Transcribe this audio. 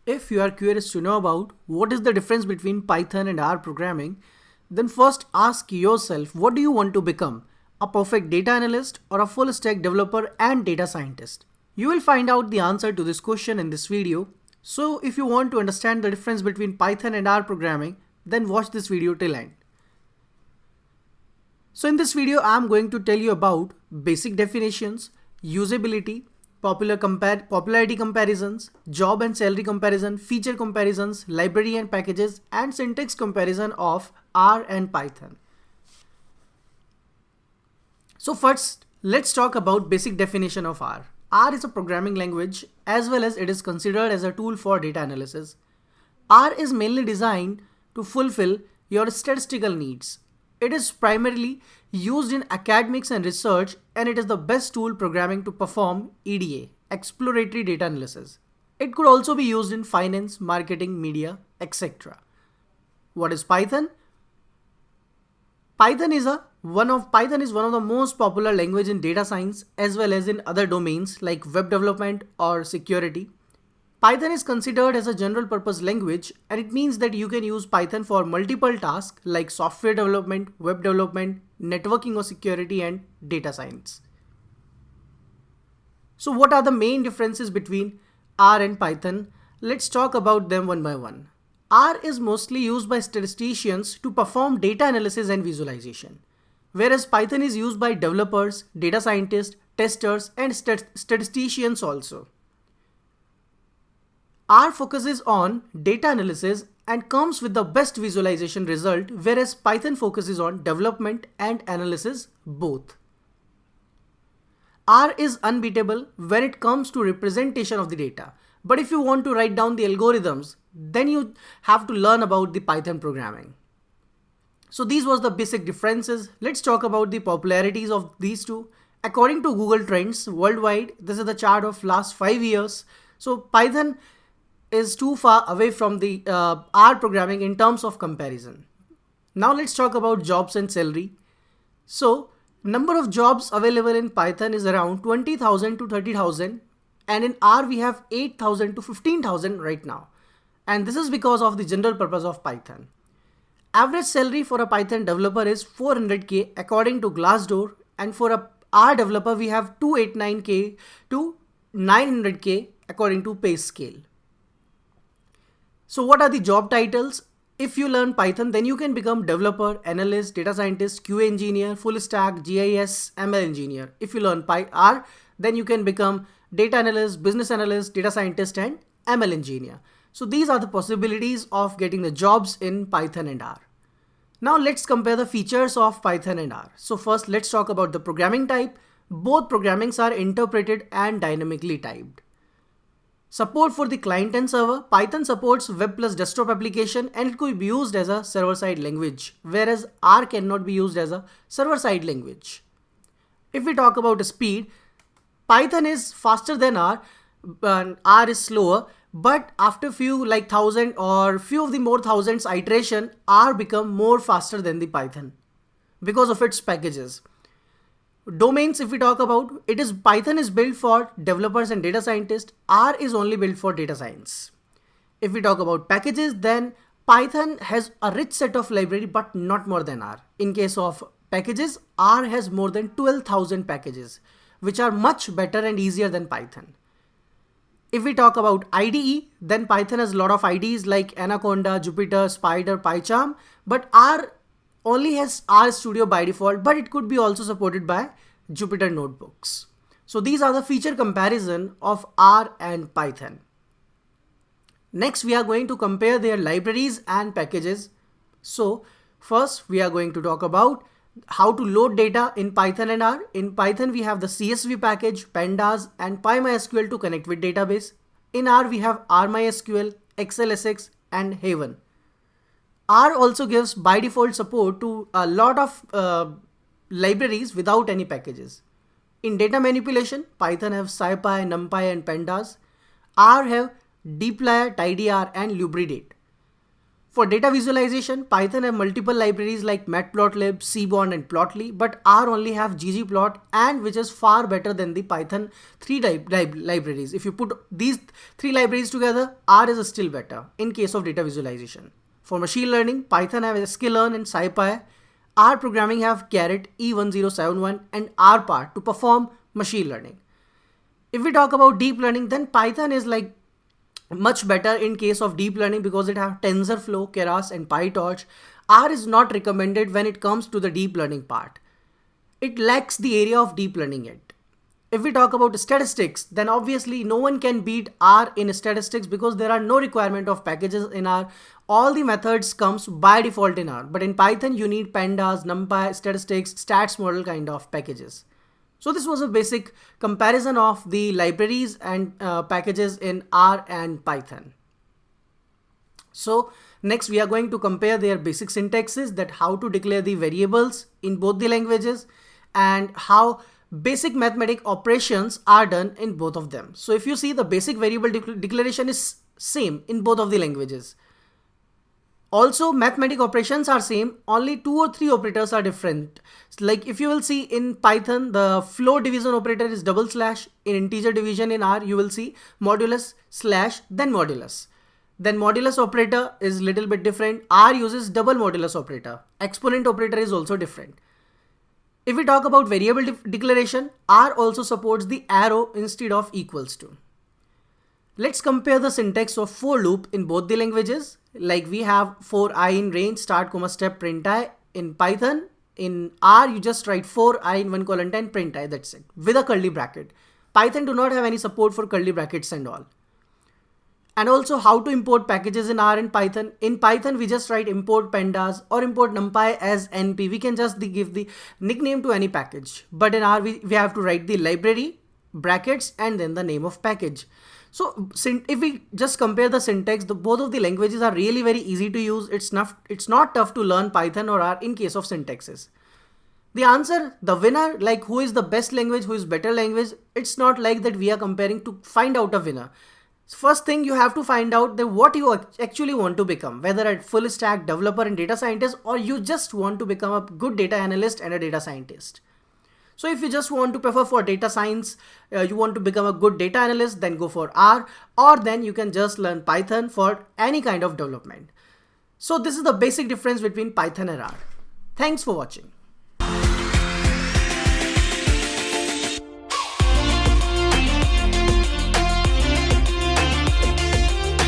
If you are curious to know about what is the difference between Python and R programming, then first ask yourself, what do you want to become? A perfect data analyst or a full stack developer and data scientist? You will find out the answer to this question in this video. So if you want to understand the difference between Python and R programming, then watch this video till end. So in this video, I am going to tell you about basic definitions, usability, popularity comparisons, job and salary comparison, feature comparisons, library and packages, and syntax comparison of R and Python. So first, let's talk about basic definition of R. R is a programming language as well as it is considered as a tool for data analysis. R is mainly designed to fulfill your statistical needs. It is primarily used in academics and research, and it is the best tool programming to perform EDA, exploratory data analysis. It could also be used in finance, marketing, media, etc. What is Python? Python is one of the most popular language in data science as well as in other domains like web development or security. Python is considered as a general purpose language, and it means that you can use Python for multiple tasks like software development, web development, networking or security, and data science. So what are the main differences between R and Python? Let's talk about them one by one. R is mostly used by statisticians to perform data analysis and visualization, whereas Python is used by developers, data scientists, testers, and statisticians also. R focuses on data analysis and comes with the best visualization result, whereas Python focuses on development and analysis both. R is unbeatable when it comes to representation of the data. But if you want to write down the algorithms, then you have to learn about the Python programming. So these was the basic differences. Let's talk about the popularities of these two. According to Google Trends worldwide, this is the chart of last 5 years. So Python is too far away from the R programming in terms of comparison. Now let's talk about jobs and salary. So number of jobs available in Python is around 20,000 to 30,000, and in R we have 8,000 to 15,000 right now. And this is because of the general purpose of Python. Average salary for a Python developer is 400k according to Glassdoor, and for a R developer we have 289k to 900k according to PayScale. So what are the job titles? If you learn Python, then you can become developer, analyst, data scientist, QA engineer, full stack, GIS, ML engineer. If you learn R, then you can become data analyst, business analyst, data scientist, and ML engineer. So these are the possibilities of getting the jobs in Python and R. Now let's compare the features of Python and R. So first let's talk about the programming type. Both programmings are interpreted and dynamically typed. Support for the client and server. Python supports web plus desktop application and it could be used as a server-side language, whereas R cannot be used as a server-side language. If we talk about the speed, Python is faster than R and R is slower, but after few like thousand or few of the more thousands iteration, R become more faster than the Python because of its packages. Domains, if we talk about, Python is built for developers and data scientists. R is only built for data science. If we talk about packages, then Python has a rich set of library, but not more than R. In case of packages, R has more than 12,000 packages, which are much better and easier than Python. If we talk about IDE, then Python has a lot of IDEs like Anaconda, Jupyter, Spider, PyCharm, but R only has RStudio by default, but it could be also supported by Jupyter notebooks. So these are the feature comparison of R and Python. Next, we are going to compare their libraries and packages. So first, we are going to talk about how to load data in Python and R. In Python, we have the CSV package, Pandas, and PyMySQL to connect with database. In R, we have RMySQL, XLSX, and Haven. R also gives by default support to a lot of libraries without any packages. In data manipulation, Python have SciPy, NumPy, and Pandas. R have dplyr, tidyr, and lubridate. For data visualization, Python have multiple libraries like matplotlib, seaborn and plotly, but R only have ggplot, and which is far better than the Python 3 libraries. If you put these 3 libraries together, R is still better in case of data visualization. For machine learning, Python have sklearn and scipy. R programming have Caret, E1071 and RPAR to perform machine learning. If we talk about deep learning, then Python is like much better in case of deep learning because it have TensorFlow, Keras and PyTorch. R is not recommended when it comes to the deep learning part. It lacks the area of deep learning yet. If we talk about statistics, then obviously no one can beat R in statistics because there are no requirement of packages in R. All the methods comes by default in R, but in Python you need pandas, numpy, statistics, stats model kind of packages. So this was a basic comparison of the libraries and packages in R and Python. So next we are going to compare their basic syntaxes, that how to declare the variables in both the languages and how basic mathematic operations are done in both of them. So if you see, the basic variable declaration is same in both of the languages. Also, mathematic operations are same, only 2 or 3 operators are different. Like if you will see in Python, the float division operator is /. In integer division in R, you will see modulus slash then modulus. Then modulus operator is little bit different. R uses double modulus operator. Exponent operator is also different. If we talk about variable declaration, R also supports the arrow instead of equals to. Let's compare the syntax of for loop in both the languages. Like we have for I in range start comma step print I in Python. In R you just write for I in 1:10 print I, that's it, with a curly bracket. Python do not have any support for curly brackets and all. And also how to import packages in R and Python. In Python we just write import pandas or import numpy as np. We can just give the nickname to any package. But in R we have to write the library, brackets and then the name of package. So if we just compare the syntax, both of the languages are really very easy to use. It's not tough to learn Python or R in case of syntaxes. The answer, the winner, like who is the best language, who is better language, it's not like that we are comparing to find out a winner. First thing, you have to find out that what you actually want to become, whether a full stack developer and data scientist, or you just want to become a good data analyst and a data scientist. So if you just want to prefer for data science, you want to become a good data analyst, then go for R, or then you can just learn Python for any kind of development. So this is the basic difference between Python and R. Thanks for watching.